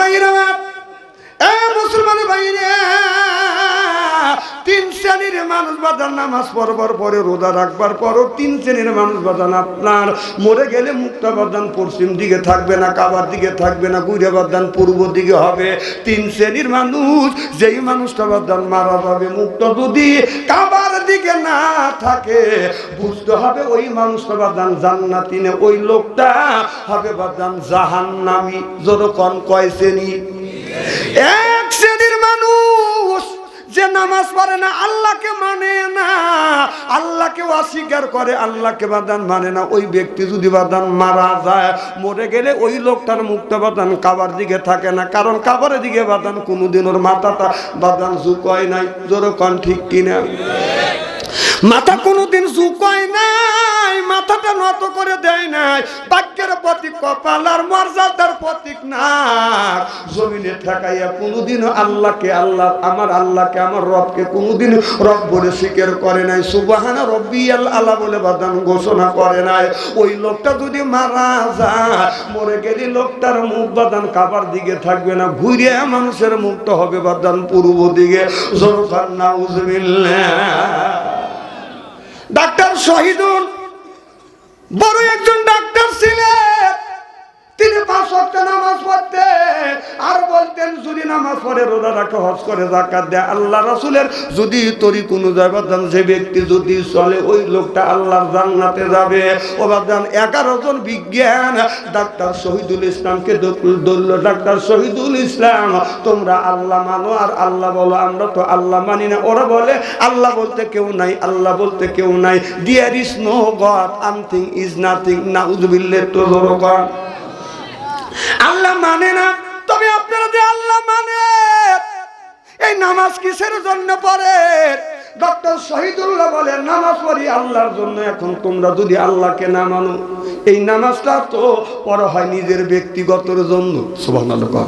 ভাইরা, মুসলমান ভাইরা, তিন শ্রেণীর মানুষ বাদান নামাজ পড়বার পরে রোজা রাখবার পরও তিন শ্রেণীর মানুষ বাদান আপনার মরে গেলে মুখটা বাদান পশ্চিম দিকে থাকবে না, কাবার দিকে থাকবে না, ঘুরে বাদান পূর্ব দিকে হবে। তিন শ্রেণীর মানুষ, যেই মানুষটা বাদান মারা যাবে মুখটা যদি কাবার দিকে না থাকে বুঝতে হবে ওই মানুষটা বাদান জান্নাতি না, ওই লোকটা হবে বাদান জাহান্নামী। যখন কয় শ্রেণী? এক শ্রেণীর মানুষ যে নামাজ পড়ে না, আল্লাহকে মানে না, আল্লাহকে অস্বীকার করে, আল্লাহকে বাদান মানে না, ওই ব্যক্তি যদি বাদান মারা যায় মরে গেলে ওই লোকটার মুখটা বাদান কাবার দিকে থাকে না, কারণ কাবারের দিকে বাদান কোনোদিন ওর মাথাটা বাদান ঝুঁকায় নাই। যেরকম ঠিক কিনা? মাথা কোনোদিন ঝুঁকায় নাই, মাথাটা নত করে দেয় নাই। বাক্যের প্রতীক কপাল আর মর্যাদার প্রতীক না, জমিনে ঠেকাইয়া কোনোদিন আল্লাহকে আল্লাহ, আমার আল্লাহকে, আমার রবকে কোনোদিন রব বলে স্বীকার করে নাই, সুবহানা রব্বিয়াল আলা বলে বাদান ঘোষণা করে নাই। ওই লোকটা যদি মারা যায় মরে গেলে লোকটার মুখ বাদান কাবার দিকে থাকবে না, ঘুরে মানুষের মুখটা হবে বাদান পূর্ব দিকে। জোরফার নাউজুবিল্লাহ। ডাক্তার শহীদুল বড় একজন ডাক্তার ছিলেন, তিনি 5 ওয়াক্ত নামাজ পড়তেন আর বলতেন যদি নামাজ পড়ে, রোজা রাখে, হজ করে, যাকাত দেয়, আল্লাহ রাসূলের যদি তরি কোনো জায়গায় যে ব্যক্তি যদি চলে ওই লোকটা আল্লাহর জান্নাতে যাবে। ও বাদান 11 জন বিজ্ঞান ডাক্তার শহীদুল ইসলামকে ধরল, ডাক্তার শহীদুল ইসলাম তোমরা আল্লাহ মানো আর আল্লাহ বলো, আমরা তো আল্লাহ মানি না। ওরা বলে আল্লাহ বলতে কেউ নাই, আল্লাহ বলতে কেউ নাই, there is no god, something is nothing. নাউযুবিল্লাহ। তো জোরকার আল্লাহ মানে না। তবে আপনারা যে আল্লাহ মানে, এই নামাজ কিসের জন্য পড়ে? ডক্টর শহীদুল্লাহ বলেন নামাজ পড়ি আল্লাহর জন্য। এখন তোমরা যদি আল্লাহকে না মানো, এই নামাজটা তো পড়া হয় নিজের ব্যক্তিগতর জন্য। সুবহানাল্লাহ।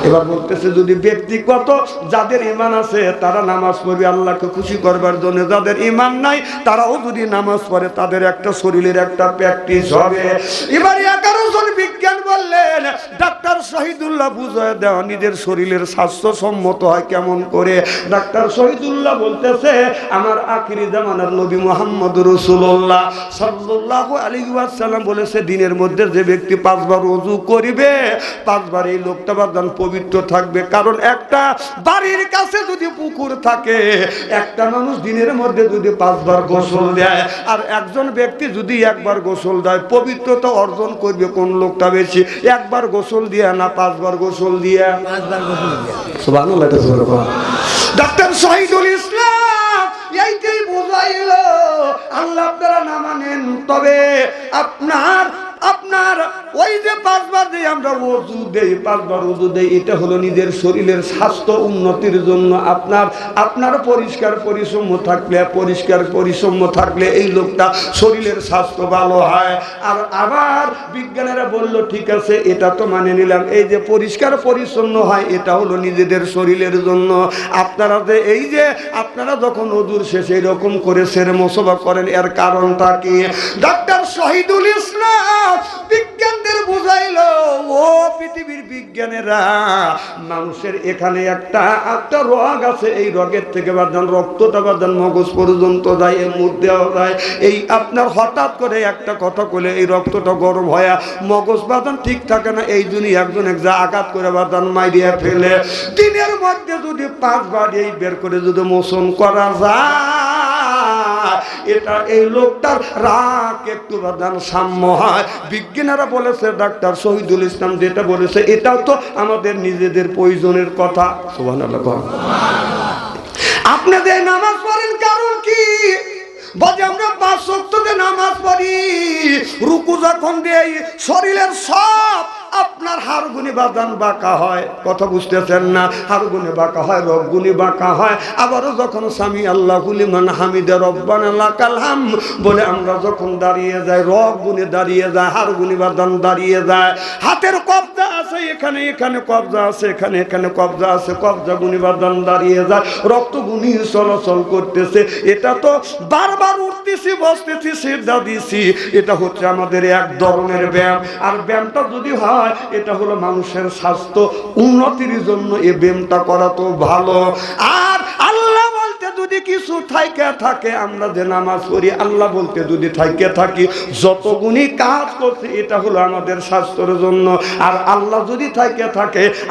এবার বলতেছে যদি ব্যক্তিগত, যাদের ঈমান আছে তারা নামাজ পড়বে আল্লাহকে খুশি করবার জন্য, যাদের ঈমান নাই তারাও যদি নামাজ পড়ে তাদের একটা শরীরের একটা প্র্যাকটিস হবে। এবার 11 জন বিজ্ঞান বললেন ডাক্তার শহীদুল্লাহ বুঝায় দেওয়া নিজের শরীরের স্বাস্থ্যসম্মত হয় কেমন করে। ডাক্তার শহীদুল্লাহ বলতেছে আমার আখিরি জামানার নবী মুহাম্মদ রাসূলুল্লাহ সাল্লাল্লাহু আলাইহি ওয়াসাল্লাম বলেছে দিনের মধ্যে যে ব্যক্তি 5 বার ওযু করিবে 5 বার এই লোকটা বাদান পবিত্র থাকবে। কারণ একটা বাড়ির কাছে যদি পুকুর থাকে, একটা মানুষ দিনের মধ্যে যদি 5 বার গোসল দেয় আর একজন ব্যক্তি যদি একবার গোসল দেয়, পবিত্রতা অর্জন করবে কোন লোকটা বেশি? একবার গোসল দিয়ে না 5 বার গোসল দিয়ে? 5 বার গোসল দিয়ে। সুবহানাল্লাহ। ডাক্তার শহীদুল ইসলাম এইটাই বুঝাইল আল্লাহ আপনারা না মানেন, তবে আপনার ওই যে 5 বার দিয়ে আমরা ওযু দেই, 5 বার ওযু দেই, এটা হলো নিজের শরীরের স্বাস্থ্য উন্নতির জন্য। আপনার পরিষ্কার পরিচ্ছন্ন থাকলে এই লোকটা শরীরের স্বাস্থ্য ভালো হয়। আর আবার বিজ্ঞানীরা বলল ঠিক আছে এটা তো মানে নিলাম, এই যে পরিষ্কার পরিচ্ছন্ন হয় এটা হলো নিজেদের শরীরের জন্য। আপনারা যে এই যে আপনারা যখন ওযুর শেষে এরকম করে সেরে মোসবা করেন, এর কারণটা কি? ডাক্তার শহীদুল ইসলাম বিজ্ঞানদের বুঝাইলো ও পৃথিবীর বিজ্ঞানীরা, মানুষের এখানে একটা রোগ আছে, এই রোগের থেকে বাদান রক্তটা বাদান মগজ পর্যন্ত যায়, এর মধ্যেও যায়। এই আপনার হঠাৎ করে একটা কথা বলে এই রক্তটা গরম হয়, মগজ বাদান ঠিক থাকে না, এই জন্য একজন আঘাত করে বাদান মাইরিয়া ফেলে। দিনের মধ্যে যদি 5 বার এই বের করে যদি মোচন করা যায়, এটা এই লোকটার রাগ একটু বাদান সাম্য হয়। বিজ্ঞানীরা বলেছে ডাক্তার শহীদুল ইসলাম যেটা বলেছে এটাও তো আমাদের নিজেদের প্রয়োজনের কথা। সুবহানাল্লাহ। আপনাদের নামাজ পড়েন কারণ কি? বলে আমরা 5 ওয়াক্তে নামাজ পড়ি, রুকু যখন দেই শরীরের সব আপনার হাড়গুনি বাদান বাঁকা হয়। কথা বুঝতেছেন না? হাড়গুনি বাঁকা হয়, রগগুনি বাঁকা হয়। আবারও যখন সামি আল্লাহু লিমান হামিদা রব্বানা লাকাল হামদ বলে আমরা যখন দাঁড়িয়ে যাই, রগগুনি দাঁড়িয়ে যায়, হাড়গুনি বাদান দাঁড়িয়ে যায়। হাতের কবজা আছে এখানে, এখানে কবজা আছে এখানে, এখানে কবজা আছে, কবজাগুনি বাদান দাঁড়িয়ে যায়, রক্তগুনি চলাচল করতেছে। এটা তো বারবার উঠতে উঠতেছি বসতেছি সিজদা দিছি, এটা হচ্ছে আমাদের এক ধরনের ব্যায়াম। আর ব্যায়ামটা যদি হয় এটা হলো মানুষের স্বাস্থ্য উন্নতির জন্য এই ব্যায়ামটা করা তো ভালো। আর আল্লাহ বলতে যদি কিছু থাকে আমরা যে নামাজ পড়ি, আল্লাহ বলতে যদি থাকি যত গুণী কাজ করছি এটা হলো আমাদের স্বাস্থ্যের জন্য। আর আল্লাহ যদি থাকে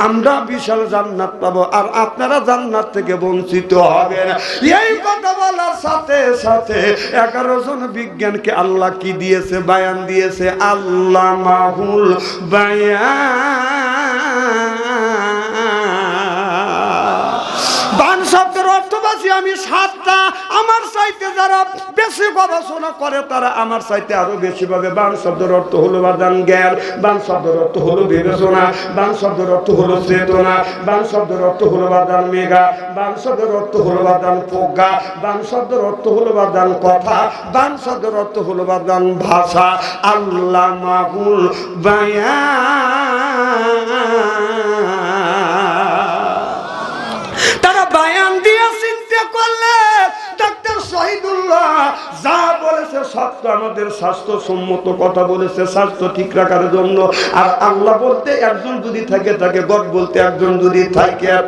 আমরা বিশাল জান্নাত পাবো, আর আপনারা জান্নাত থেকে বঞ্চিত হবেন। এই কথা বলার সাথে সাথে 11 জন বিজ্ঞানকে আল্লাহ কি দিয়েছে, বায়ান দিয়েছে, আল্লাহ মাহুল বায়ান শব্দের অর্থবাসী আমি 7টা। আমার চাইতে যারা বেশি গবেষণা করে তারা আমার চাইতে আরো বেশি ভাবে। বান শব্দের অর্থ হলো বাদান জ্ঞান, বান শব্দের অর্থ হলো বিবেচনা, বান শব্দের অর্থ হলো চেতনা, বান শব্দের অর্থ হলো বাদান মেঘা, বান শব্দের অর্থ হলো বাদান প্রজ্ঞা, বান শব্দের অর্থ হলো বাদান কথা, বান শব্দের অর্থ হলো বাদান ভাষা। আল্লাহ মাহুল বায়ান, তারা বায়ান দিয়ে চিন্তা করলে ডাক্তার শহীদুল্লাহ যা বলেছে সত্য, আমাদের স্বাস্থ্যসম্মত কথা বলেছে স্বাস্থ্য ঠিক রাখার জন্য। আর আল্লাহ বলতে একজন যদি থাকে গড বলতে একজন যদি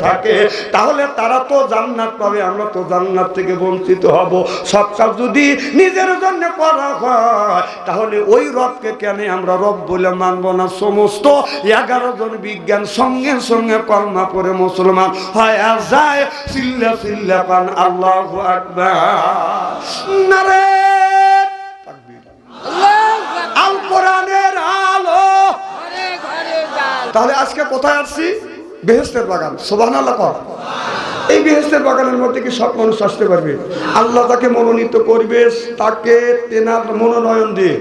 থাকে তাহলে তারা তো জান্নাত পাবে, আমরা তো জান্নাত থেকে বঞ্চিত হব। সব কাজ যদি নিজের জন্য করা হয় তাহলে ওই রবকে কেন আমরা রব বলে মানব না? সমস্ত 11 জন বিজ্ঞান সঙ্গে সঙ্গে কলমা পড়ে মুসলমান হয় যায়। চিল্লা পান আল্লাহু আকবার, নারে তাকবীর, আল কোরআনের আলো। তাহলে আজকে কোথায় আসছি? বেহেশতের বাগান। সুবহানাল্লাহ। এই বেহেশতের বাগানের মধ্যে কি সব মানুষ আসতে পারবে? আল্লাহ তাকে মনোনীত করবে, তাকে তেনার মনোনয়ন দিয়ে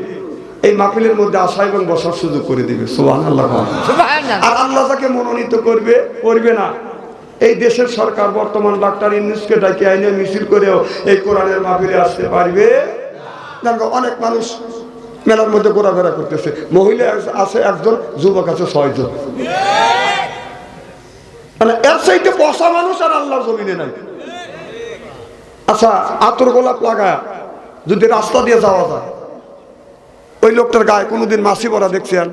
এই মাহফিলের মধ্যে আসা এবং বসার সুযোগ করে দিবে। সুবহানাল্লাহ। আর আল্লাহ তাকে মনোনীত করবে না। এই দেশের সরকার বর্তমান ডাক্তার ইউনূসকে ডাকে আইনে মিছিল করেও এই কোরআনের মাহফিলে আসতে পারবে না। অনেক মানুষ মেলার মধ্যে ঘোরাফেরা করতেছে, মহিলা আছে একজন, যুবক আছে 6 জন। মানে এর চাইতে বসা মানুষ আর আল্লাহর জমিনে নাই। আচ্ছা, আতর গোলাপ লাগা যদি রাস্তা দিয়ে যাওয়া যায়, ওই লোকটার গায়ে কোনোদিন মাছি পড়া দেখছেন?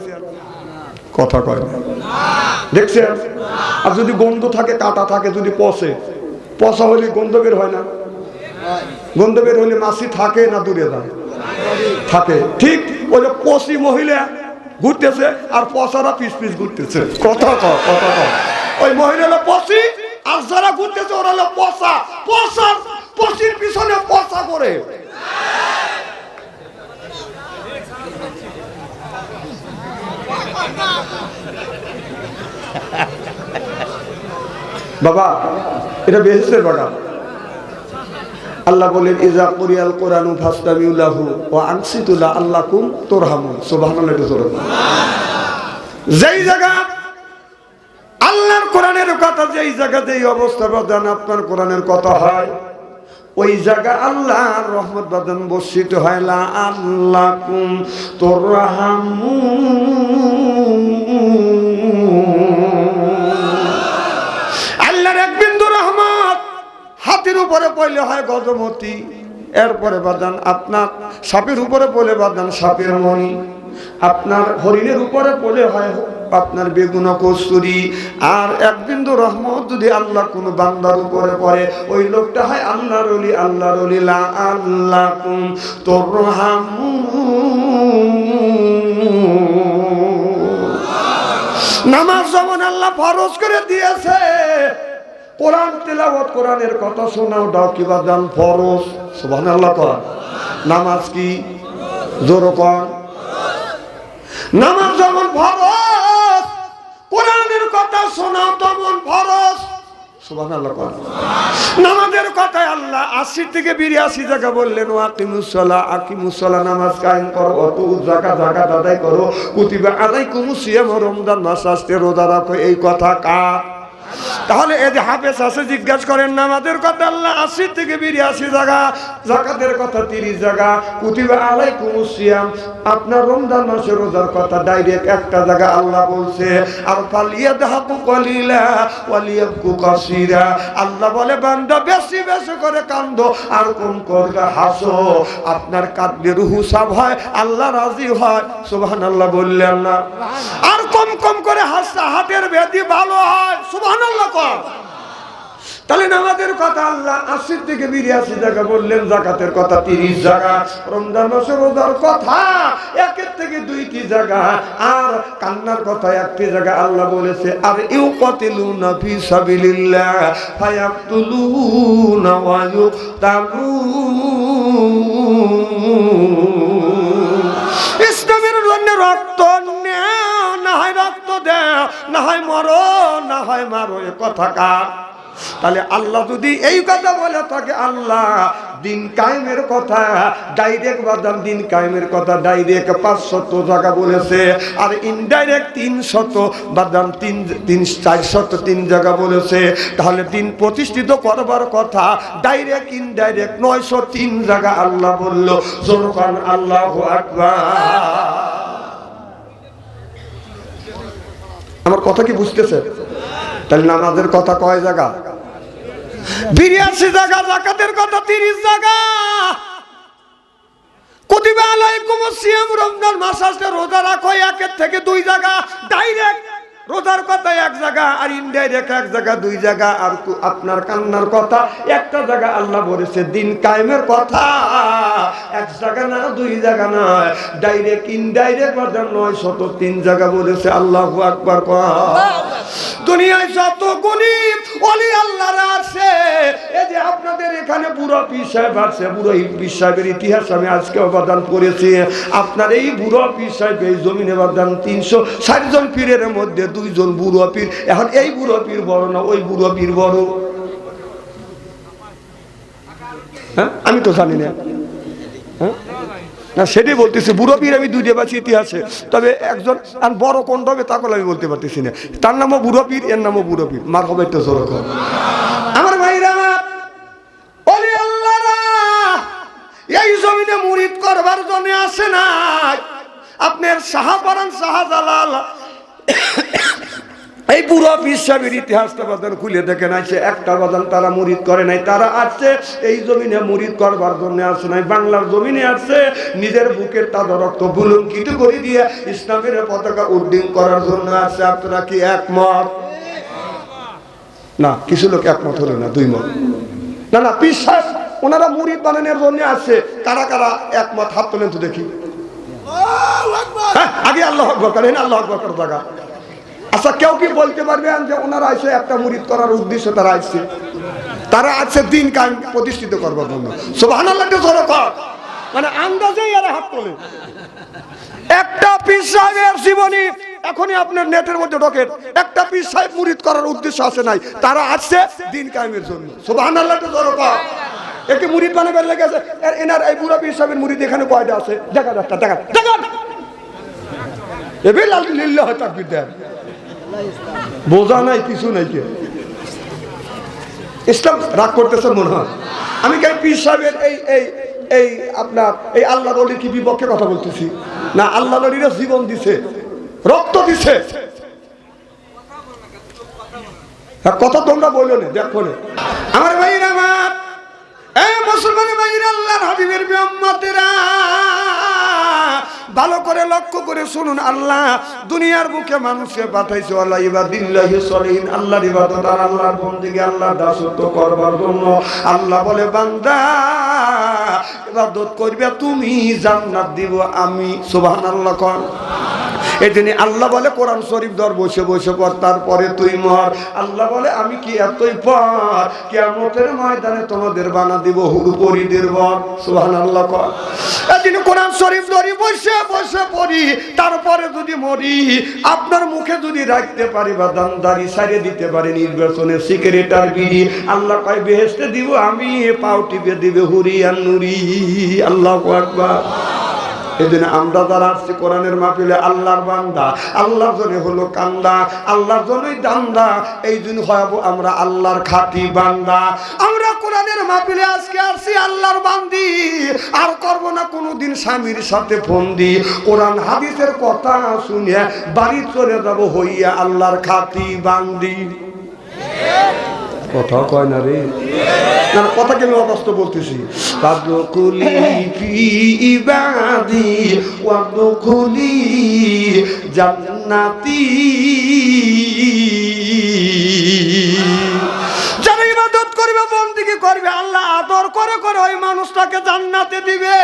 কথা কয় না, দেখছেন? আর যদি গন্ধ থাকে, কাটা থাকে, যদি পচা হলে গন্ধ বের হয় না? গন্ধ বের হলে মাছি থাকে না দূরে যায়? থাকে। ঠিক ওই যে পচি মহিলা ঘুরতেছে আর পচারা পিস ঘুরতেছে। কথা কয়। ওই মহিলা পচি আর যারা ঘুরতেছে ওরা হলো পচা। পচির পিছনে পচা করে। বাবা, এটা বেহেশতের বাগান। আল্লাহ বলেন ইজা কুরিয়াল কোরআনু ফাসতামিউ লাহু ওয়া আনসিতু লাআল্লাকুম তুরহামুন। সুবহানাল্লাহ। যেই জায়গা আল্লাহর কোরআনের কথা, যেই জায়গাতে এই অবস্থা বাদান আপনার কোরআনের কথা হয়, ওই জায়গা আল্লাহর রহমত বাদান বর্ষিত হয়। লাআল্লাকুম তুরহামুন। আল্লাহর এক বিন্দু রহমত হাতির উপরে পড়লে হয় গজমতি, এরপরে বাদান আপনার সাপের উপরে পড়লে বাদান সাপের মণি, আপনার হরিণের উপরে পড়লে হয় আপনার বেগুনা কস্তুরি। আর এক বিন্দু রহমত যদি আল্লাহ কোন বান্দার উপরে পড়ে, ওই লোকটা হয় আল্লাহর ওলি। আল্লাহর ওলি। লাআল্লাকুম তুরহামুন। নামাজ যেমন আল্লাহ ফরজ করে দিয়েছে, কোরআন তেলাওয়াত, কোরআনের কথা শোনাও দাও কি বাদান ফরজ। সুবহানাল্লাহ। নামাজ কি? জোরে কর। নামাজ যেমন ফরজ, কোরআনের কথা শোনাও তেমন ফরজ। সুবহানাল্লাহ। নামাজের কথায় আল্লাহ 80 থেকে 82 জায়গা বললেন আকিমুস সালাহ, নামাজ কায়েম করো, অত যাকাত আদায় করো, কুতিবা আলাইকুমুস সিয়াম, রমজান মাস আসতে রোজা রাখো। এই কথা কার? তাহলে এই যে হাফেজ আছে জিজ্ঞাসা করেন নামাজের কথা আল্লাহ 80 থেকে 82 জায়গা, যাকাতের কথা 30 জায়গা, কুতিবা আলাইকুমুস সিয়াম আপনার রমজান মাসের রোজার কথা ডাইরেক্ট একটা জায়গা আল্লাহ বলছে। আর ফালিয়াদহাকু কলিলা ওয়ালিয়াবকু কাসীরা আল্লাহ বলে বান্দা বেশি বেশি করে কান্দো আর কম করে হাসো, আপনার কাঁদলে রুহু সাফ হয়, আল্লাহ রাজি হয়। সুবহানাল্লাহ বললেন না? আর কম কম করে হাসা হাতের ব্যাধি ভালো হয়। সুবহানাল্লাহ কর। তাহলে নামাজের কথা আল্লাহ 80 থেকে 82 জায়গা বললেন, যাকাতের কথা 30 জায়গা, রমজান মাসের রোজার কথা 1 থেকে 2টি জায়গা, আর কান্নার কথা 1টি জায়গা আল্লাহ বলেছে। আর ইউকাতিলুনা ফি সাবিলিল্লাহ ফায়াকতুলুনা ওয়া ইউকতালুন। ইসলামের জন্য রক্ত নেও, না হয় রক্ত দেও, না হয় মরো, না হয় মারো, এ কথা কার? তাহলে আল্লাহ যদি এই কথা বলে থাকে, আল্লাহ দিন কায়েমের কথা ডাইরেক্ট বাদাম, দিন কায়েমের কথা ডাইরেক্ট 500 জায়গা বলেছে, আর ইনডাইরেক্ট 300 বাদাম 403 জায়গা বলেছে। তাহলে দিন প্রতিষ্ঠিত করবার কথা ডাইরেক্ট ইনডাইরেক্ট 903 জায়গা আল্লাহ বলল। জোরকান আল্লাহু আকবার। আমার কথা কি বুঝতেছে? তাহলে নামাজের কথা কয় জায়গা? 82 জায়গা। যাকাতের কথা 30 জায়গা। কুতিবা আলাইকুমুস সিয়াম রমজান মাস আসলে রোজা রাখো 1 থেকে 2 জায়গা, ডাইরেক্ট রোজার কথা 1 জায়গা, আর ইনডাইরেক্ট 1 জায়গা 2 জায়গা, আর আপনার কান্নার কথা একটা জায়গা আল্লাহ বলেছে। দিন কায়েমের কথা 1 জায়গা না, 2 জায়গা না, ডাইরেক্ট ইনডাইরেক্ট বাজার 903 জায়গা বলেছে। আল্লাহু আকবার। দুনিয়ায় যত গুণী ওলি আল্লাহরা আছে, এই যে আপনাদের এখানে বুড়ো পীর সাহেব আছে, বুড়ো পীর সাহেবের ইতিহাস আমি আজকে অবদান করেছি। আপনার এই বুড়ো পীর সাহেব এই জমিনে অবদান 360 জন পীরের মধ্যে 2 জন বুড়ো পীর। এখন এই বুড়ো পীর বড় না ওই বুড়ো পীর বড়? হ্যাঁ, আমি তো জানি না। হ্যাঁ না, সেটাই বলতেছি। বুড়ো পীর আমি 2 পাচ্ছি ইতিহাসে, তবে একজন বড় কোন হবে তা আমি বলতে পারতেছি না। তার নামও বুড়ো পীর, এর নামও বুড়ো পীর। মার হবে তো জোর। আমার ভাইরা, ওলি আল্লাহরা এই জমিনে মুরিদ করবার জন্য আসে না। আপনার শাহপরান শাহজালাল এই পুরো পীর সাহেবের ইতিহাসটা বাজান খুলে দেখেন, আছে একটা বাজান তারা মুরিদ করে নাই। তারা আসছে এই জমিনে মুরিদ করবার জন্য আসে নাই, বাংলার জমিনে আসছে নিজের বুকের তাজা রক্ত বুলঙ্কিত করে দিয়ে ইসলামের পতাকা উড্ডীন করার জন্য আসছে। আপনারা কি একমত? না, কিছু লোক একমত হলো না, 2 মত। না না, পীর সাহেব ওনারা মুরিদ বানানোর জন্য আসছে। কারা কারা একমত? হাত তোলেন তো দেখি। আগে আল্লাহু আকবার করেন, আল্লাহু আকবার করার জায়গা। আচ্ছা, কেউ কি বলতে পারবেন যে ওনারা আসে একটা মুরিদ করার উদ্দেশ্যে তারা আসছে? তারা আছে দিন কায়েম প্রতিষ্ঠিত করবার জন্য। সুবহানাল্লাহ জোরে কর। মানে আন্দাজেই এরা হাত তোলে। একটা পীর সাহেবের জীবনী এখনই আপনার নেটের মধ্যে ঢোকেন, একটা পীর সাহেব মুরিদ করার উদ্দেশ্য আসে নাই, তারা আসছে দিন কায়েমের জন্য। সুবহানাল্লাহ জোরে কর। একে মুরিদ বানাবার লেগেছে। এনার এই বুড়া পীর সাহেবের মুরিদ এখানে কয়টা আছে? দেখা একটা দেখা দেখা এবে লিল্লাহ তাকবীর দেন। বোঝা নাই, কিছু নাই। কে ইসলাম রাগ করতেছে মনে হয়। আমি কে পীর সাহেবের এই আপনার এই আল্লাহ নবীর কি বিপক্ষে কথা বলতেছি না? আল্লাহ নবীরা জীবন দিছে, রক্ত দিছে। কথা তোমরা বললো না, দেখো না আমার ভাইরা, আমার এই মুসলমান ভাইরা, আল্লাহর হাবিবের উম্মতেরা ভালো করে লক্ষ্য করে শুনুন। আল্লাহ দুনিয়ার বুকে মানুষকে পাঠাইছে আল্লাহ ইবাদিল্লাহি সলিহিন, আল্লাহর ইবাদত আর আল্লাহর বন্দেগী, আল্লাহর দাসত্ব করবার জন্য। আল্লাহ বলে, বান্দা ইবাদত করবে তুমি, জান্নাত দিব আমি। সুবহানাল্লাহ কর। এই জন্য আল্লাহ বলে কোরআন শরীফ ধর, বসে বসে পড়, তারপরে তুই মর। আল্লাহ বলে, আমি কি এতই পর কিয়ামতের ময়দানে তোমাদের বানা দিব হুড়পরিদের বর। সুবহানাল্লাহ কর। এই জন্য কোরআন শরীফ ধরি, বসে বসে পড়ি, তারপরে যদি মরি, আপনার মুখে যদি রাখতে পারি বা দামদারি সারিয়ে দিতে পারি নির্বাচনের সিগারেটার বিড়ি, আল্লাহ কয় বেহেশতে দিব আমি, পাও টিপে দিবে হুরি আর নুরি। আল্লাহু আকবার। এই জন্য আমরা যারা আসছি কোরআনের মাহফিলে আল্লাহর বান্দা, আল্লাহর জন্য হলো কান্দা, আল্লাহর জন্যই দান্দা, এই জন্য হবো আমরা আল্লাহর খাঁটি বান্দা। আমরা কোরআনের মাহফিলে আজকে আসছি আল্লাহর বান্দি, আর করব না কোনোদিন স্বামীর সাথে ফন্দি। কোরআন হাদিসের কথা শুনে বাড়ি চলে যাব হইয়া আল্লাহর খাঁটি বান্দি। কথা কয় না রে, না কথা কেন অবস্থা বলতেছি। ফাদখুলি ফি ইবাদি ওয়াদখুলি জান্নাতি। যারা ইবাদত করবে, বন্দেগী করবে, আল্লাহ আদর করে করে ওই মানুষটাকে জান্নাতে দিবে।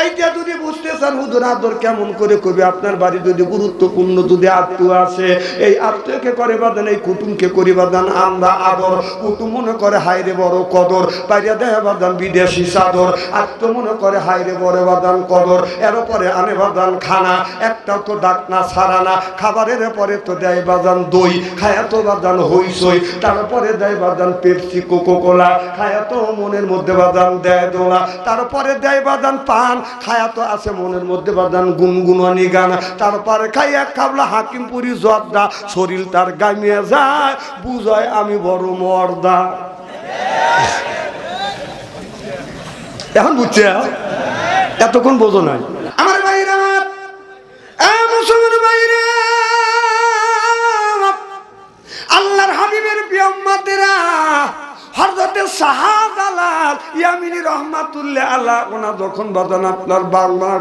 এইটা যদি বুঝতে চান হুজুর আদর কেমন করে করবে, আপনার বাড়ি যদি গুরুত্বপূর্ণ যদি আত্মীয় আসে, এই আত্মীয়কে করে বাদান, এই কুটুমকে করে বাদান আমরা আদর। কুটুম মনে করে হাইরে বড় কদর, বাইরে দেয় বাদান বিদেশি চাদর। আত্মীয় মনে করে হাইরে বড় বাদান কদর, এর পরে আনে বাদান খানা, একটাও তো ডাক না ছাড়া না। খাবারের পরে তো দেয় বাদান দই, খায়া তো বাদান হইসই, তারপরে দেয় বাদান পেপসি কোকো কোলা, খায়া তো মনের মধ্যে বাদান দেয় দোলা, তারপরে দেয় বাদান পান, খায়া তো আছে মনের মধ্যে বাদান গুনগুনানি গান, তারপরে খাই এক খাবলা হাকিমপুরি জর্দা, শরীর তার গামিয়ে যায়, বুঝায় আমি বড় মর্দা। এখন বুঝছে, এতক্ষণ বোঝো নাই আমার ভাইরা, মুসলমান ভাইরা, আল্লাহর হাবিবের প্রিয় উম্মতেরা, হযরতে শাহজালাল ইয়ামিনী রাহমাতুল্লাহ আলাইহি ওনা যখন বাজান আপনার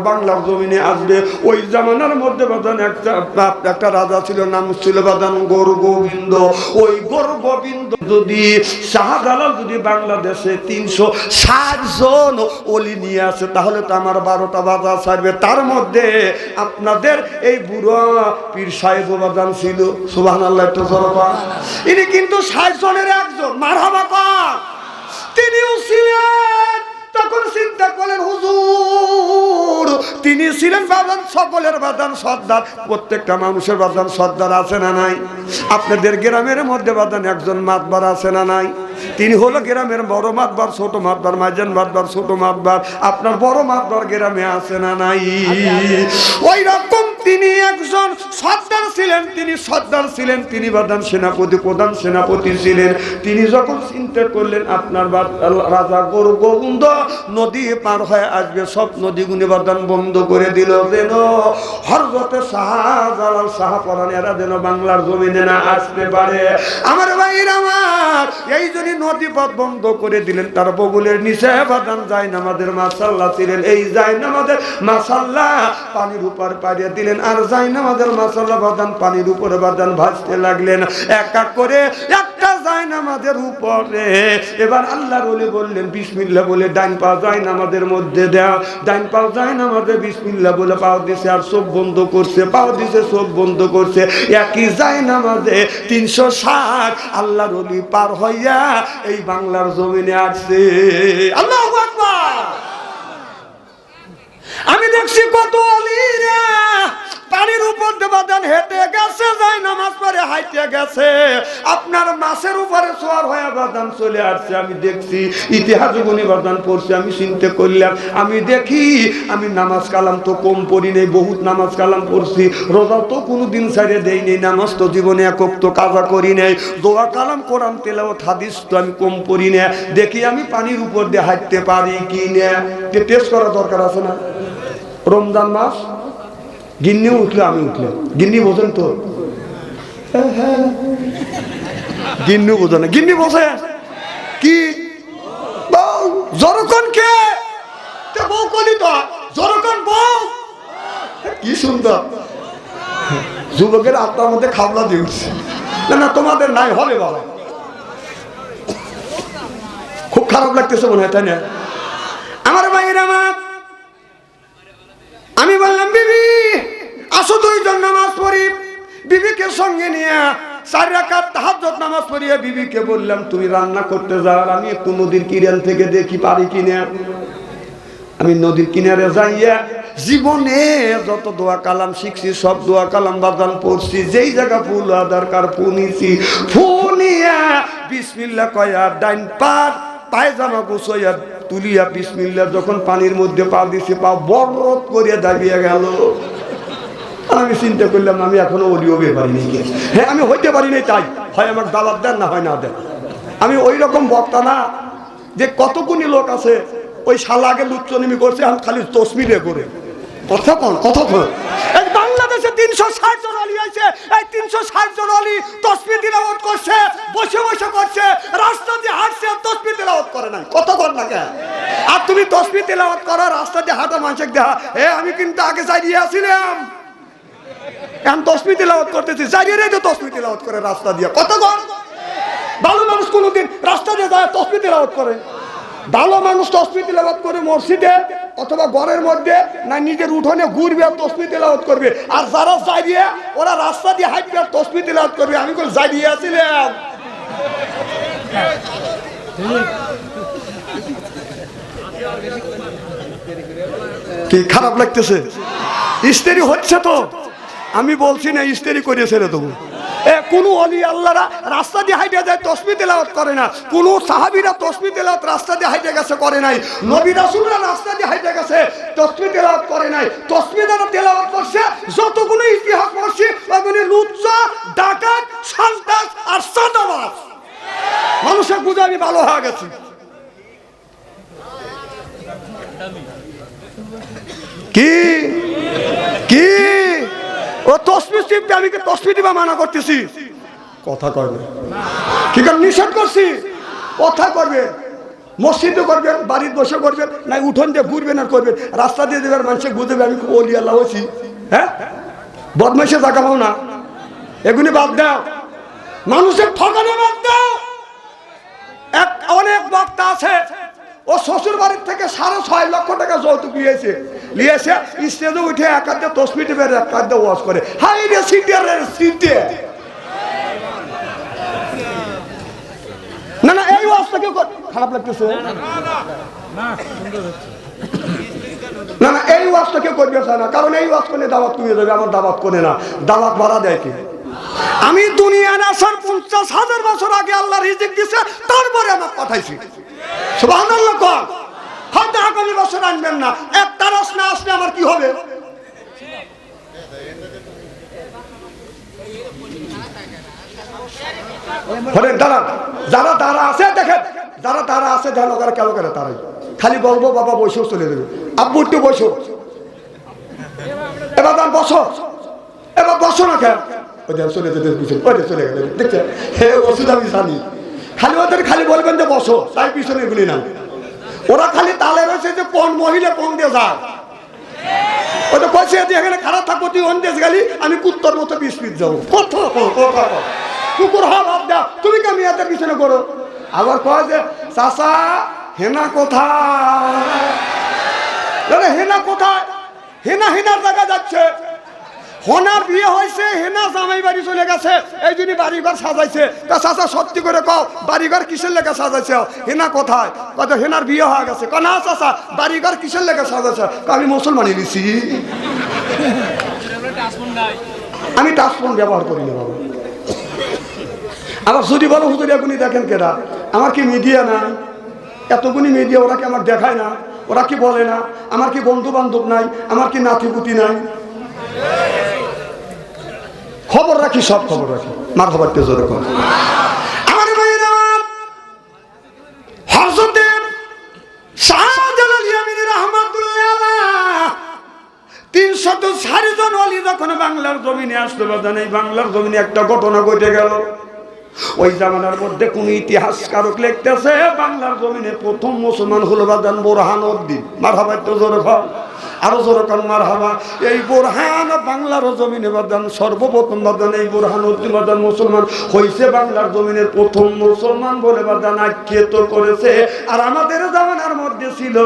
বাংলার জমিনে আসবে, ওই জামানার মধ্যে বাজান একটা রাজা ছিল, নাম ছিল বাজান গৌর গোবিন্দ। ওই গৌর গোবিন্দ যদি শাহজালাল যদি বাংলাদেশে 360 জন ওলি নিয়ে আসে, তাহলে তো আমার 12টা বাজার ছাড়বে। তার মধ্যে আপনাদের এই বুড়ো পীর সাহেব বাজান ছিল, সুবহানাল্লাহ, একটু জোরে বল। ইনি কিন্তু 60 জনের একজন, মারহাবা। তিনিও ছিলেন, তখন চিন্তা করলেন হুজুর, তিনি ছিলেন বাজান সকলের বাজান সর্দার। প্রত্যেকটা মানুষের বাজান সর্দার আছে না নাই? আপনাদের গ্রামের মধ্যে বাজান একজন মাতবার আছে না নাই? তিনি হলো গ্রামের বড় মাতবার, ছোট মাতবার, মাঝান মাতবার, ছোট মাতবার। আপনার বড় মাতবার গ্রামে আছে না নাই? ওই রকম তিনি একজন সর্দার ছিলেন, তিনি সর্দার ছিলেন, তিনি বাদান সেনাপতি, প্রধান সেনাপতি ছিলেন। তিনি যখন চিন্তা করলেন আপনার রাজা গৌর গোবিন্দ নদী পার হয়ে আসবে, সব নদীগুলি বাদান বন্ধ করে দিল, যেন হযরতে শাহজালাল শাহপরাণ এরা যেন বাংলার জমিনে না আসতে পারে। আমার ভাইরা আমার, এই জন্য নদী পথ বন্ধ করে দিলেন। তার বগুলের নিচে বাদান জায়নামাজের মাসাল্লাহ ছিলেন, এই জায়নামাজের মাসাল্লাহ পানির উপর পাড়িয়ে দিলেন, আর জায়নামাজের মাসাল্লাহ বাদান পানির উপরে বাদান ভাসতে লাগলেন। এক এক করে একটা জায়নামাজের উপরে এবার আল্লাহর ওলি বললেন বিসমিল্লাহ বলে ডাইন পা জায়নামাজের মধ্যে দেও। ডাইন পা জায়নামাজে বিসমিল্লাহ বলে পাও দিছে, আর চোখ বন্ধ করছে, পাও দিছে, চোখ বন্ধ করছে। একই জায়নামাজে 360 আল্লাহর ওলি পার হইয়া এই বাংলার জমিনে আসছে। আল্লাহু আকবার। আমি দেখছি কত ওলিরা পানির উপর বাদান হেঁটে গেছে, যায় নামাজ পড়ে হাইটে গেছে, আপনার মাছের উপরে সোয়ার হয়ে বাদান চলে আসছে। আমি দেখছি ইতিহাস গুনি বাদান পড়ছি, আমি চিন্তা করলাম, আমি দেখি আমি নামাজ কালাম তো কম পড়ি নেই, বহুত নামাজ কালাম পড়ছি, রোজা তো কোনোদিন ছাড়ে দেই নেই, নামাজ তো জীবনে একক তো কাজা করি নেই, দোয়া কালাম কোরআন তেলাওয়াত হাদিস তো আমি কম পড়ি না। দেখি আমি পানির উপর দিয়ে হাঁটতে পারি কি না, টেস্ট করা দরকার আছে না? রমজান মাস গিন্নি উঠলে আমি উঠলে, গিন্নি বোঝেন তো? গিন্নি বোঝে না, গিন্নি বোঝে কি বউ জরকন কে বউ কলি তো জরকন বউ, কি সুন্দর। যুবকের আত্মার মধ্যে খাবলা দিয়ে উঠছে। না না তোমাদের নাই হবে বাবা, খুব খারাপ লাগতেছে মনে হয়, তাই না? আমার ভাইয়ের আমার, আমি বললাম বিবি আসো, 2 জন নামাজ পড়ি। বিবিকে সঙ্গে নিয়ে 4 রাকাত তাহাজ্জুদ নামাজ পড়িয়ে বিবিকে বললাম তুমি রান্না করতে যাও, আমি একটু নদীর কিনার থেকে দেখি পারি কিনা। আমি নদীর কিনারে যাইয়া জীবনে যত দোয়া কালাম শিখছি সব দোয়া কালাম বাদান পড়ছি, যেই জায়গা ফুল দরকার ফুনিছি, ফুনিয়া বিসমিল্লাহ কয়া ডাইন পাট পায়জামা গুছাইয়া তুলিয়া বিসমিল্লাহ যখন পানির মধ্যে পা দিছে, পা বরফ করিয়া দাবিয়ে গেল। আমি চিন্তা করলাম আমি এখনো অলি হতে পারিনি। হ্যাঁ, আমি হইতে পারিনি, তাই হয় আমার দাওয়াত দেন, না হয় না দেন। আমি ওই রকম বক্তা না যে কতগুনি লোক আছে ওই শালা আগে লুচ্চনিমি করছে, আমি খালি তসমিলে করে কতক্ষণ। এই বাংলাদেশে 360 জন অলি আছে, এই 360 জন অলি তসবিহ তিলাওয়াত করছে, বসে বসে করছে, রাস্তা দিয়ে হাঁটছে, তসবিহ তিলাওয়াত করে নাই। কতক্ষণ লাগে? আর তুমি তসবিহ তিলাওয়াত করো, রাস্তা দিয়ে হাঁটা মানুষকে দেখা, আমি কিন্তু আগে চাইয়ে আসছিলাম, এখন তসবিহ তিলাওয়াত করতেছি, চাইয়ে তো তসবিহ তিলাওয়াত করে রাস্তা দিয়ে। কতক্ষণ? ভালো মানুষ কোনোদিন রাস্তা দিয়ে যায় তসবিহ তিলাওয়াত করে? ভালো মানুষ তসবিহ তিলাওয়াত করে মসজিদে অথবা ঘরের মধ্যে, না নিজের উঠোনে ঘুরবে আর তসবিহ তিলাওয়াত করবে। আর যারা যাইয়ে ওরা রাস্তা দিয়ে হাঁটবে আর তসবিহ তিলাওয়াত করবে। আমি কই যাইয়ে আসছিলাম। কি খারাপ লাগতেছে? ইস্তেরি হচ্ছে তো, আমি বলছি না ইস্তেরি করেছে রে। তবু কোন অলি আল্লাহরা রাস্তা দিয়ে হাইটে যায় তসবিহ তেলাওয়াত করে না। কোন সাহাবীরা তসবিহ তেলাওয়াত রাস্তা দিয়ে হাইটে গেছে করে নাই। নবী রাসূলরা রাস্তা দিয়ে হাইটে গেছে তসবিহ তেলাওয়াত করে নাই। তসবিহ যারা তেলাওয়াত করছে, যতগুলো ইতিহাস পড়ছি ওগুলো লুচ্চা, ডাকাত, সন্ত্রাস আর চাঁদাবাজ। মানুষের বুঝে আমি ভালো হয়ে গেছি। কি কি ও তসবিহ টিপতে, আমি কি তসবিহ টিপা মানা করতেছি? কথা করবে কি কারণ নিষেধ করছি? কথা করবে, মসজিদে করবেন, বাড়ির বসে করবেন, না উঠোন দিয়ে ঘুরবেন আর করবেন, রাস্তা দিয়ে দেবেন, মানুষকে বুঝবে আমি খুব ওলি আল্লাহ হচ্ছি। হ্যাঁ, বদমাইশে জায়গা পাও না, এগুলি বাদ দাও, মানুষের ঠকানো বাদ দাও। অনেক বক্তা আছে ও শ্বশুর বাড়ির থেকে 6.5 লক্ষ টাকা যৌতুক নিয়েছে, স্টেজে উঠে এক হাতে তসবিহ টিপে এক হাতে ওয়াজ করে। হাই রে সিটিয়ারের সিটে না না, এই ওয়াজটা কেউ খারাপ লাগতেছে না না, এই ওয়াজটা কেউ করবে না, কারণ এই ওয়াজ করলে দাওয়াত কমে যাবে। আমার দাওয়াত করে না, দাওয়াত বাড়া দেয় কি? আমি দুনিয়ার আসার 50,000 বছর আগে আল্লাহ রিজিক দিছে, তারপরে আমার পাঠাইছি। সুবহানাল্লাহ। হয়তো আগামী বছর আনবেন না, একটা রস না আসলে আমার কি হবে? যারা তারা আছে দেখেন, যারা তারা আছে যেন কেন করে তারাই খালি বলবো বাবা বসেও চলে যাবে, আব্বু একটু বসো, এবার বসো, এবার বসো না কেন? চলে যেতে চলে গেলে দেখছে, হে ওষুধ আমি জানি, খালি ওদের খালি বলবেন যে বসো, তাই পিছনে গুলি না। ওরা খালি তালে রয়েছে যে কোন মহিলা কোন দিয়ে যায়, ওটা কইছে যে এখানে খারাপ থাকবো, তুই অন দেশ গেলি, আমি কুত্তর মতো বিস্মিত যাবো। কুকুর হাব দা, তুমি কে মেয়েদের পিছনে করো? আবার কয় যে চাচা হেনা কোথায়? হেনা কোথায়? হেনার জায়গা যাচ্ছে। হোনার বিয়ে হয়েছে, হেনা জামাই বাড়ি চলে গেছে, এই জন্য বাড়িঘর সাজাইছে। তা চাচা সত্যি করে কও, বাড়িঘর কিসের লেগে সাজাইছে? হেনা কোথায়? কত হেনার বিয়ে হয়ে গেছে। না চাচা, বাড়িঘর কিসের লেগে সাজাইছে? আমি মুসলমানই দিছি, আমি টাচফোন ব্যবহার করি না বাবা। আবার যদি বলো হুজুর এখনই দেখেন কেরা, আমার কি মিডিয়া না? এতগুলি মিডিয়া, ওরা কি আমার দেখায় না? ওরা কি বলে না? আমার কি বন্ধু বান্ধব নাই? আমার কি নাতিপুতি নাই? খবর রাখি, সব খবর রাখি। মার খবর তেজ রকম। আমার ভাইয়েরা, হযরত শাহজালাল ইয়ামিনী রাহমাতুল্লাহ আলাইহি 304 জন ওলি যখন বাংলার জমিনে আসলো, বাজান এই বাংলার জমিনে একটা ঘটনা ঘটে গেল। ওই জামানার মধ্যে কোন ইতিহাসকারক লিখতেছে বাংলার জমিনে প্রথম মুসলমান হলো বাজান বুরহানুদ্দিন। মারহাবা, একটু জোরে খাও, আরো জোরে কান মারহাবা। এই বুরহান বাংলার জমিনে বাজান সর্বপ্রথম বাজান এই বুরহানুদ্দিন বাজান মুসলমান হইছে, বাংলার জমিনের প্রথম মুসলমান বলে বাজান আখ্যায়িত করেছে। আর আমাদের জামানার মধ্যে ছিল,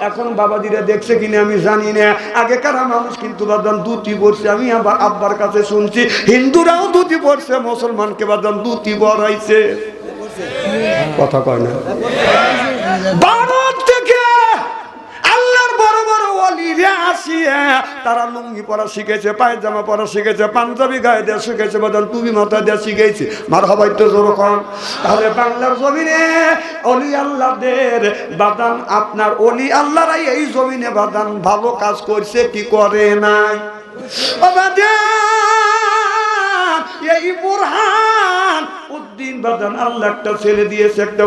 এখন বাবাজিরা দেখছে কিনা আমি জানি না, আগেকার মানুষ কিন্তু বাজান ধুতি পরছে। আমি আবার আব্বার কাছে শুনছি হিন্দুরাও ধুতি পরছে, মুসলমানকে বাজান ধুতি পরাইছে। কথা কয় না? ভারত থেকে আল্লাহর বড় বড় ওলিরা আসিয়া দিয়ে তারা লুঙ্গি পরা শিখেছে, পায়জামা পরা শিখেছে, পাঞ্জাবি গায়ে দেওয়া শিখেছে, বদল টুপি মাথা দেওয়া শিখেছে। মারহাবা একটু জোরকম। তাহলে বাংলার জমিনে অলি আল্লাহদের বাদান, আপনার অলি আল্লাহরাই এই জমিনে বাদান ভালো কাজ করছে কি করে নাই? এই বুরহান উদ্দিন বাদান আল্লাহ একটা ছেলে দিয়েছে, একটা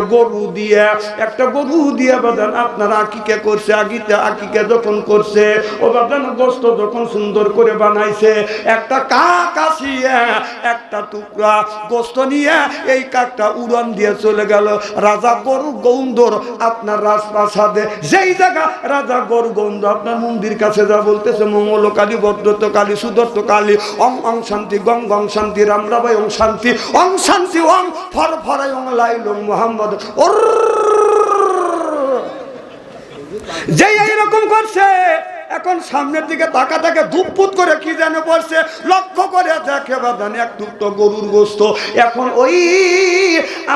গরু দিয়ে বাদান আপনার আকিকা করছে। আকিকা যখন করছে, ও বাদান গোস্ত যখন সুন্দর করে বানাইছে, একটা কাক আসিয়া একটা টুকরা গোস্ত নিয়ে এই কাকটা উড়ান দিয়ে চলে গেল রাজা গরু গৌন্দর আপনার রাজপ্রাসাদে। যেই জায়গা রাজা গরু গৌন্দ আপনার মন্দির কাছে যা বলতেছে, মঙ্গল কালী, ভদ্রত কালী, সুদর্ত কালী, অং অং শান্তি, গং গং শান্তি, রামরাবাই অং শান্তি, অং শান্তি, অং ফর ফরাই অং লাইলং মোহাম্মদ। ওর যেই এইরকম করছে, এখন সামনের দিকে তাকে ধুপপুত করে কি যেন পড়ছে, লক্ষ্য করে দেখে বাদান এক টুকটো গরুর গোস্ত। এখন ওই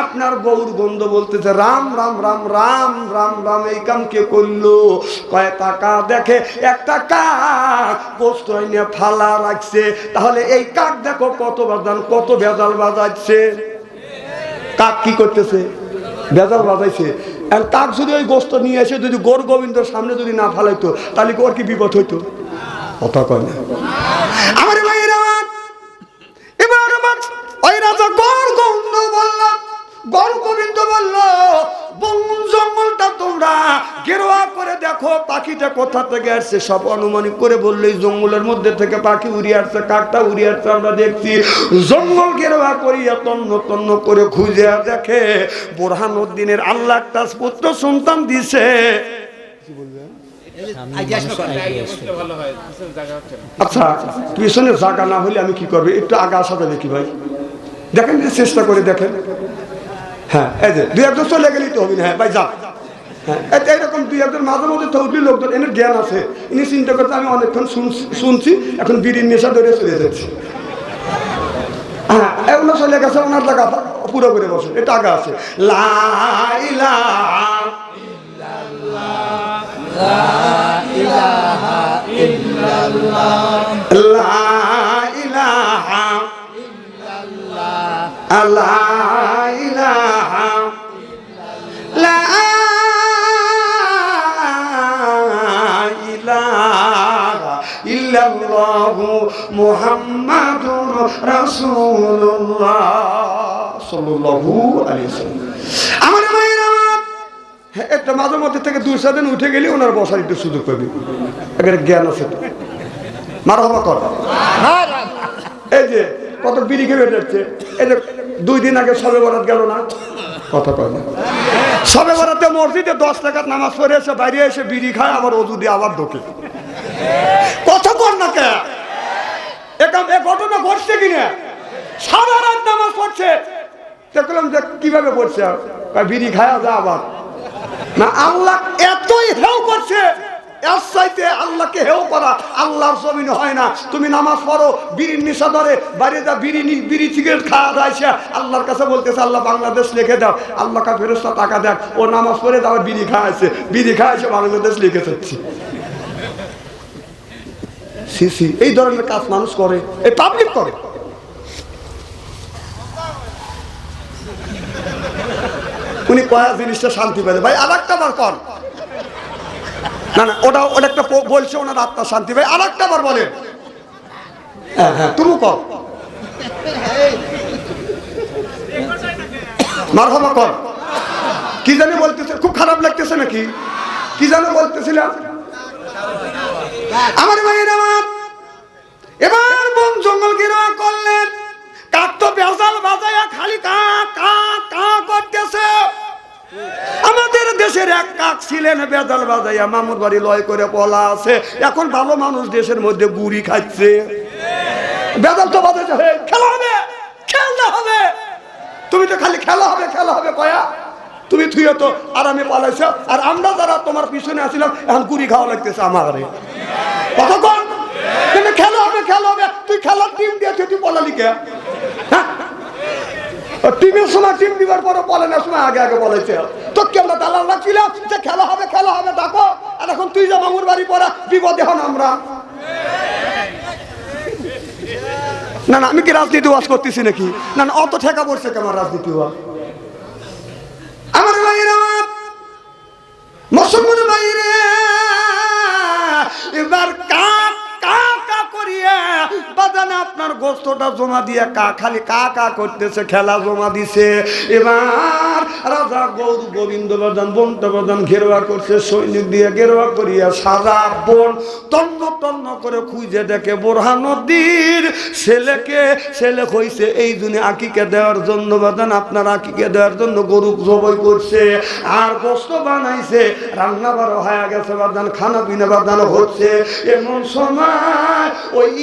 আপনার গরুর গন্ধ বলতেছে রাম রাম রাম রাম রাম রাম, এই কাম কে করলো? কয় টাকা দেখে একটা কাক গোস্ত এনে ফালা রাখছে। তাহলে এই কাক দেখো কত বাদান, কত ভেজাল বাজাচ্ছে। কাক কি করতেছে? ভেজাল বাজাইছে। কাক যদি ওই গোস্ত নিয়ে এসে যদি গৌর গোবিন্দর সামনে যদি না ফালাইতো, তাহলে ওর কি বিপদ হইতো? কথা কয় না আমার ভাইয়েরা। এবার আমার ওই রাজা গৌর গোবিন্দ বলল, গৌর গোবিন্দ বলল, বন জঙ্গলটা তোমরা গেরোয়া করে দেখো, পাখিটা কোথা থেকে আসছে। সব অনুমানিক করে বললো এই জঙ্গলের মধ্যে থেকে পাখি উড়িয়ে আসছে, কাকটা উড়িয়ে আসছে। আমরা দেখছি জঙ্গল গেরোয়া করিয়া তন্ন তন্ন করে খুঁজে দেখে বুরহানুদ্দিনের আল্লাহ একটা পুত্র সন্তান দিছে। আচ্ছা পিছনে জায়গা না হলে আমি কি করবো? একটু আগে আসা যাবে কি ভাই? দেখেন, চেষ্টা করে দেখেন। হ্যাঁ, এই যে দুই একজন চলে গেলেই তো হবে না। হ্যাঁ ভাই যা। হ্যাঁ, এইরকম দুই একজন মাঝে মধ্যে তৌলি লোকজন, এনের জ্ঞান আছে, ইনি চিন্তা করতে আমি অনেকক্ষণ শুনছি, এখন বিড়ির নেশা ধরে চলে যাচ্ছি। হ্যাঁ, এগুলো চলে গেছে, ওনার জায়গা পুরো করে বসে, এটা আগে আছে। লা ইলাহা ইল্লাল্লাহ, লা ইলাহা ইল্লাল্লাহ, লা ইলাহা ইল্লাল্লাহ, লা ইলাহা লা ইলাহা ইল্লাল্লাহু মুহাম্মাদুর রাসূলুল্লাহ সাল্লাল্লাহু আলাইহি ওয়াসাল্লাম। আমার ভাইরা, একটা মাঝে মধ্যে থেকে 2-4 দিন উঠে গেলে ওনার বসার একটু সুযোগ পাবি। এর জ্ঞান আছে তো। মারহাবা কর। এই যে কত বিড়ি খেয়ে যাচ্ছে, এই যে 2 দিন আগে শবে বরাত গেল না? কথা কয় না। শবে বরাতে মসজিদে 10 রাকাত নামাজ পড়ে এসে বাইরে এসে বিড়ি খায়, আবার ওযু দিয়ে আবার ঢোকে। কথা কর না কে? এ ঘটনা ঘটছে কিনা? সারা রাত নামাজ পড়ছে, দেখলাম যে কিভাবে পড়ছে, বিড়ি খায়া যা আবার না। আল্লাহ এতই হেও করছে, এর চাইতে আল্লাহকে হেও করা আল্লাহর জমিনে হয় না। তুমি নামাজ পড়ো, বিড়ির নেশা ধরে বাইরে যা বিড়ি সিগারেট খাওয়া দাইছে, আল্লাহর কাছে বলতেছে আল্লাহ বাংলাদেশ লিখে দাও। আল্লাহ কা ফেরেশতা টাকা দেখ, ও নামাজ পড়ে যাবে, বিড়ি খাওয়াইছে বাংলাদেশ লিখে যাচ্ছে। সিসি এই ধরনের কাজ মানুষ করে, এই পাবলিক করে। উনি কয়া জিনিসটা শান্তি পেলে ভাই, আর একটা বার কর না। না, ওটা একটা বলছে ওনার আত্মা শান্তি ভাই, আর একটা বার বলেন। হ্যাঁ হ্যাঁ, তুমি কর, মারহাবা কর। কি জানি বলতেছে, খুব খারাপ লাগতেছে নাকি? কি জানি বলতেছিলাম আমার ভাইয়ের আমার। এবার বন জঙ্গল গেরোয়া করলেন, কাক তো বেজাল বাজায়া খালি কা কা কা করতেছে। আমাদের দেশের এক কাক ছিলেন বেজাল বাজাইয়া মামুর বাড়ি লয় করে পলা আছে। এখন ভালো মানুষ দেশের মধ্যে গুড়ি খাচ্ছে, বেজাল তো বাজাইছে। খেলা হবে, খেলতে হবে, তুমি তো খালি খেলা হবে কয়া। তুমি থুয়ে তো আরামে পালাইছ, আর আমরা যারা তোমার পিছনে আসছিলাম এখন গুড়ি খাওয়া লাগতেছে আমারে। কতক্ষণ খেলা হবে, তুই খেলার টিম দিয়েছে, তুই পলালি কে? টিমের সময় টিম দিবার পরে পলানোর সময় আগে বলেছে তো কি আমরা দালাল রাখছিলাম যে খেলা হবে ডাকো, আর এখন তুই যা মামুর বাড়ি পড়া বিপদে হন আমরা। না না, আমি কি রাজনীতি ওয়াজ করতেছি নাকি? না না, অত ঠেকা পড়ছে কেমন রাজনীতি ওয়াজ? আমার ভাইরা, মুসলমান ভাইরে, এবার কা করিয়া বাদান আপনার গোস্তটা জমা দিয়ে খালি কা করতেছে, খেলা জমা দিছে। এবার রাজা গৌর গোবিন্দ বাদান বনটা বাদান ঘেরোয়া করছে, সৈনিক দিয়ে ঘেরোয়া করিয়া সারা বন তন্ন তন্ন করে খুঁজে দেখে বোরহানুদ্দিন ছেলে হইছে এই জন্য আকিকে দেওয়ার জন্য বাদান, আপনার আকিকে দেওয়ার জন্য গরু জবাই করছে আর গোস্ত বানাইছে, রান্না বাড়া হয়ে গেছে বাদান, খানা পিনা বাদান হচ্ছে। এমন সময় ওই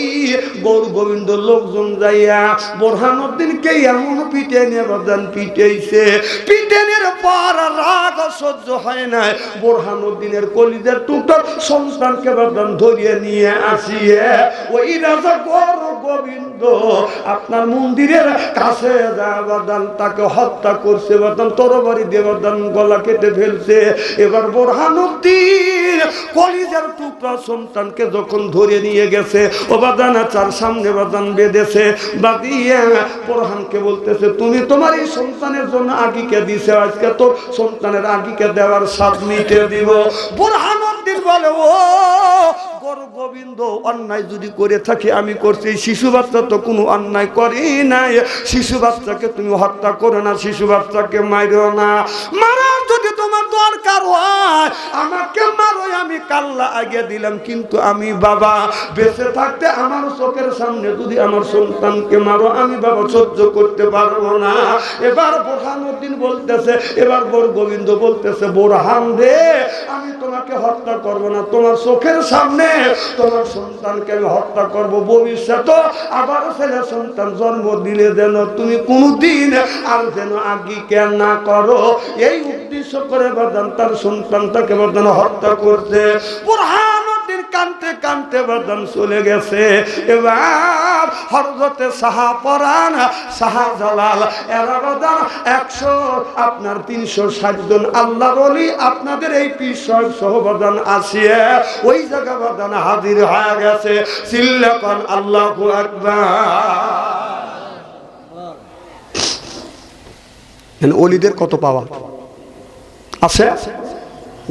গৌর গোবিন্দ লোকজন যাইয়া বোরহানুদ্দিনকে এমন পিটে নিয়ে বাদান পিটেইছে। পিটেনের পর রাগ সহ্য হয় না, বোরহানুদ্দিনের কলিজার টুকটার সন্তানকে বাদান ধরিয়ে নিয়ে আসিয়ে ওই রাজা গৌর গোবিন্দ আপনার মন্দিরের কাছে যা বাদান তাকে হত্যা করছে বাদান, তরবারি দিয়ে বাদান গলা কেটে ফেলছে। এবার বোরহানুদ্দিন কলিজার টুকরা সন্তানকে যখন ধরে নিয়ে গেছে ও বাদান চার সামনে বাদান বেঁধেছে, বাদিয়ে বোরহানকে বলতেছে তুমি তোমার এই সন্তানের জন্য আকিকে দিছে, আজকে তোর সন্তানের আকিকে দেওয়ার স্বাদ মিটে দিব। বোরহানুদ্দিন বলে ও গৌর গোবিন্দ, অন্যায় যদি করে থাকি আমি করছি, শিশু বাচ্চা তো কোনো অন্যায় করি নাই, শিশু বাচ্চাকে তুমি হত্যা করো না, শিশু বাচ্চাকে মারো না, মারার যদি তোমার দরকার হয় আমাকে মারো, আমি কাল্লা আগে দিলাম, কিন্তু আমি বাবা বেঁচে থাকতে আমার চোখের সামনে যদি আমার সন্তানকে মারো আমি বাবা সহ্য করতে পারবো না। এবার বোরহানুদ্দিন বলতেছে, এবার গৌর গোবিন্দ বলতেছে বোরহান রে, আমি তোমাকে হত্যা করবো না, তোমার চোখের সামনে তোমার সন্তানকে আমি হত্যা করবো, ভবিষ্যতে আবার ছেলে সন্তান জন্ম দিলে যেন তুমি কোনদিন আর যেন আকিকে না করো, এই উদ্দেশ্য করে বাদান তার সন্তানটাকে বাদান হত্যা করতে। বোরহানুদ্দিন কানতে কানতে বাদান চলে গেছে। এবার হযরতে শাহপরান শাহজালাল এরা বাদান 100 আপনার 360 জন আল্লাহর ওলি আপনাদের এই পীর সাহেব সহ বাদান আসিয়ে ওই জায়গা বাদান হাজির হয়ে গেছে। চিল্লাকান আল্লাহু আকবার। ওলিদের কত পাওয়া আছে?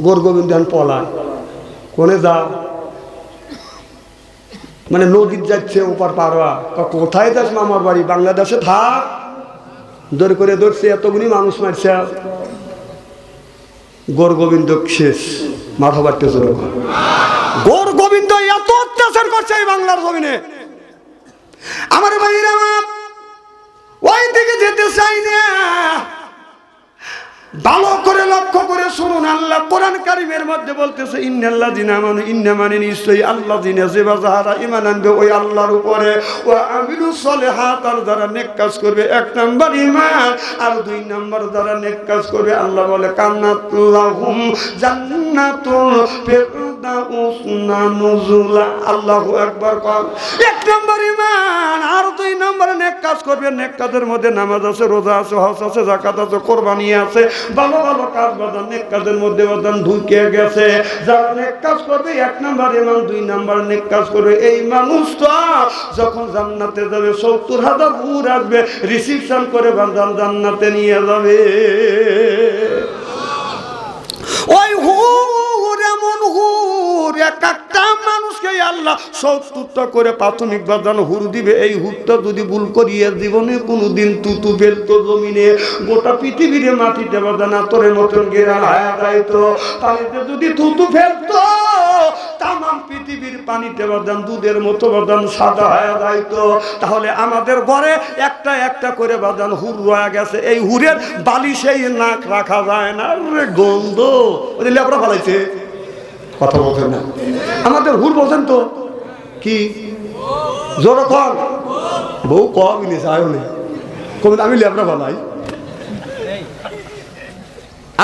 গৌর গোবিন্দ পলায় কোনে যাও, মানে নদীর যাচ্ছে ওপার পারোয়া, কোথায় যাস মামার বাড়ি, বাংলাদেশে থাক, দৌড় করে ধরছে, এতগুলি মানুষ মারছে, গৌর গোবিন্দ শেষ, মাথা বাড়তে শুরু করে। গৌর গোবিন্দ এত অত্যাচার করছে এই বাংলার জমিনে, আমার ভাইরা ওই দিকে যেতে চাই না। ভালো করে লক্ষ্য করে শুনুন, আল্লাহ কোরআন কারীমের মধ্যে বলতেছে ইন্নাল্লাযিনা আমানু, ইন্না মানে নিশ্চয়ই আল্লাযিনা যারা ঈমান আনবে ওই আল্লাহর উপরে, ওয়া আমিলুস সলিহাত, আর যারা নেক কাজ করবে, 1 নাম্বার ঈমান, আর 2 নাম্বার যারা নেক কাজ করবে, আল্লাহ বলে কান্নাত লাহুম জান্নাতুল ফিরদাউস নুজুলা। আল্লাহু আকবার। 1 নাম্বার ঈমান, আর 2 নাম্বার নেক কাজ করবে, নেক কাজের মধ্যে নামাজ আছে, রোজা আছে, হজ আছে, যাকাত আছে, কুরবানি আছে, ভালো ভালো কাজ বাদান নেক কাজের মধ্যে বাদান ঢুকে গেছে। যারা নেক কাজ করবে 1 নাম্বার ঈমান, 2 নাম্বার নেক কাজ করবে, এই মানুষটা যখন জান্নাতে যাবে 70,000 হুর আসবে, রিসিপশন করে বাদান জান্নাতে নিয়ে যাবে। ওই হুর এমন হুর, একটা মানুষকে আল্লাহ 70টা করে প্রাথমিক বাদান হুর দিবে। এই হুরটা যদি ভুল করিয়ে জীবনে কোনোদিন তুতু ফেলতো জমিনে, গোটা পৃথিবীর মাটিতে বাদান আতরের মতন গেরা হয়ে যাইতো। পানিতে যদি তুতু ফেলতো তামাম পৃথিবীর পানিতে বাদান দুধের মতো বাদান সাদা হয়ে যাইতো। তাহলে আমাদের ঘরে একটা একটা করে বাদান হুর রয়ে গেছে, এই হুরের বালিশেই নাক রাখা যায় না, গন্ধ লেপড়া ফেলাইছে, কথা বলছেন না আমাদের হুর বলছেন তো কি জোর কম বউ কম ইলিশ আয়ো নেই, আমি লেপড়া ফেলাই।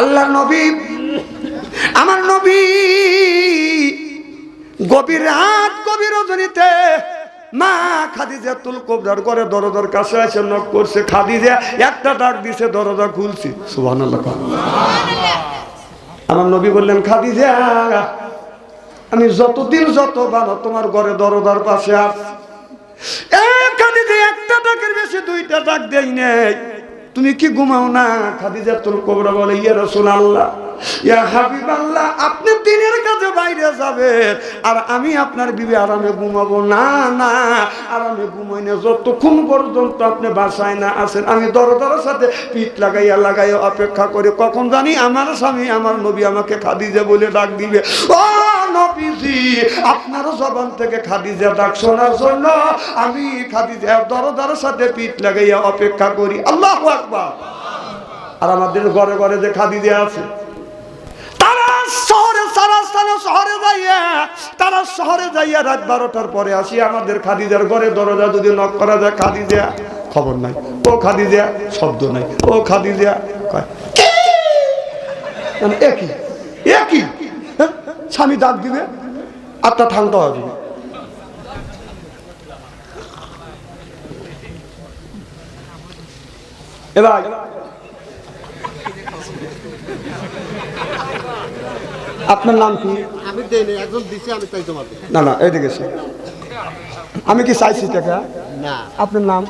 আল্লাহ নবী, আমার নবী গভীর রাত গভীর রজনীতে মা খাদিজাতুল কুবরার ঘরে দরজার কাছে এসে নক করছে। খাদিজা একটা ডাক দিছে, দরজা খুলছি। সুবহানাল্লাহ। আমার নবী বললেন খাদিজা আমি যতদিন যত ভালো তোমার ঘরে দরজার পাশে আছি, খাদিজা একটা ডাকের বেশি দুইটা ডাক দেই নেই। তুমি কি ঘুমাও না? খাদিজাতুল কুবরা বলে, ইয়া রাসূলুল্লাহ, ইয়া হাবিবাল্লাহ, আপনি দিনের কাজে বাইরে যাবেন আর আমি আপনার বিবি আরামে ঘুমাবো? না না, আরামে ঘুমাই না যতক্ষণ পর্যন্ত আপনি বাসায় না আসেন। আমি দরজার সাথে পিঠ লাগাইয়া অপেক্ষা করি, কখন জানি আমার স্বামী আমার নবী আমাকে খাদিজা বলে ডাক দিবে। ও নবীজি, আপনার জবান থেকে খাদিজা ডাক শোনার জন্য আমি খাদিজা দরজার সাথে পিঠ লাগাইয়া অপেক্ষা করি। আল্লাহু আকবার। আর আমাদের ঘরে ঘরে যে খাদিজা আছে, শহরে যাইয়া রাত 12টার পরে আসি, আমাদের খাদিজার ঘরে দরজা যদি নক করা যায়, খাদিজা খবর নাই, ও খাদিজা শব্দ নাই, ও খাদিজা একই একই। স্বামী ডাক দিবে, আত্মা ঠান্ডা হবে। এবার আপনার নাম কি? আমি দেই না, একজন দিছে, আমি তাই তোমাকে। না না, এইদিকে এসে। আমি কি চাইছি টাকা? না। আপনার নাম?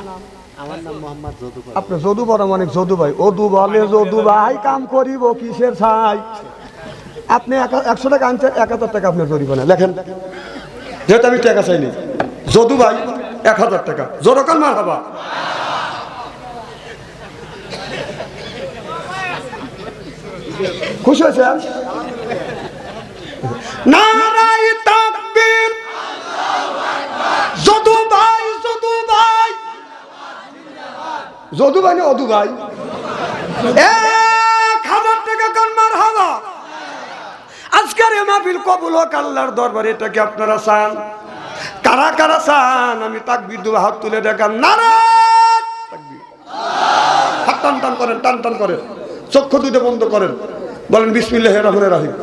আমার নাম মোহাম্মদ যদু। আপনি যদু বড় মানে যদু ভাই। অদু বলে যদু ভাই কাম করিব কিসের ছাই। আপনি 100 টাকা আনছেন, 1000 টাকা আপনার জরিমানা লেখেন, যেহেতু আমি টাকা চাইনি। যদু ভাই 1000 টাকা। জোরকান মারহাবা। খুশি হয়েছে? নারাই তাকবীর। যদু ভাই, যদু ভাই, যদু ভাই না অদু ভাই। 1000 টাকা কান মারহাবা। আজকের এই মাহফিল কবুল হোক আল্লাহর দরবারে। এটা কি আপনারা চান? কারা কারা চান? আমি তাকবীর দেব, হাত তুলে দেখান। নারাই তাকবীর। হাত টান টান করেন, টান টান করেন, চক্ষু দুটো বন্ধ করেন, বলেন বিসমিল্লাহির রহমানির রহিম।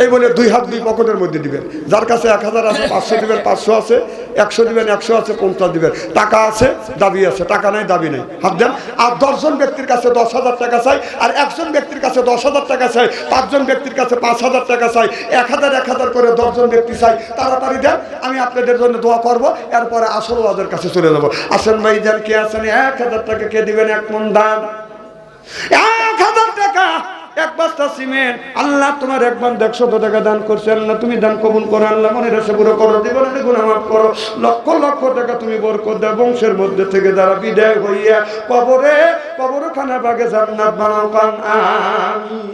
এই বলে দুই হাত দুই পকেটের মধ্যে দিবেন। যার কাছে 1000 আছে 500 দিবেন, 500 আছে 100 দিবেন, 100 আছে 50 দিবেন। টাকা আছে, দাবি আছে, টাকা নাই, দাবি নাই, হাত দেন। আর 10 জন ব্যক্তির কাছে 10,000 টাকা চাই, আর একজন ব্যক্তির কাছে 10,000 টাকা চাই, 5 জন ব্যক্তির কাছে 5,000 টাকা চাই, 1000 করে 10 জন ব্যক্তি চাই। তাড়াতাড়ি দেন, আমি আপনাদের জন্য দোয়া করব। এরপরে আসল ওয়াজের কাছে চলে যাব। আসেন ভাইজান, কে আছেন? 1000 টাকা কে দিবেন? এক মন ধান, 1000 টাকা, এক বস্তা সিমেন্ট। আল্লাহ তোমার একবার 100 টাকা দান করছে, আল্লাহ তুমি দান কবুল করো। আল্লাহ মনে রেখে পুরো করো, জীবনে গুনাহ মাফ করো। লক্ষ লক্ষ টাকা তুমি বরকত দাও। বংশের মধ্যে থেকে যারা বিদায় হইয়া কবরখানা বাগে জান্নাত বানাও, কান আমিন।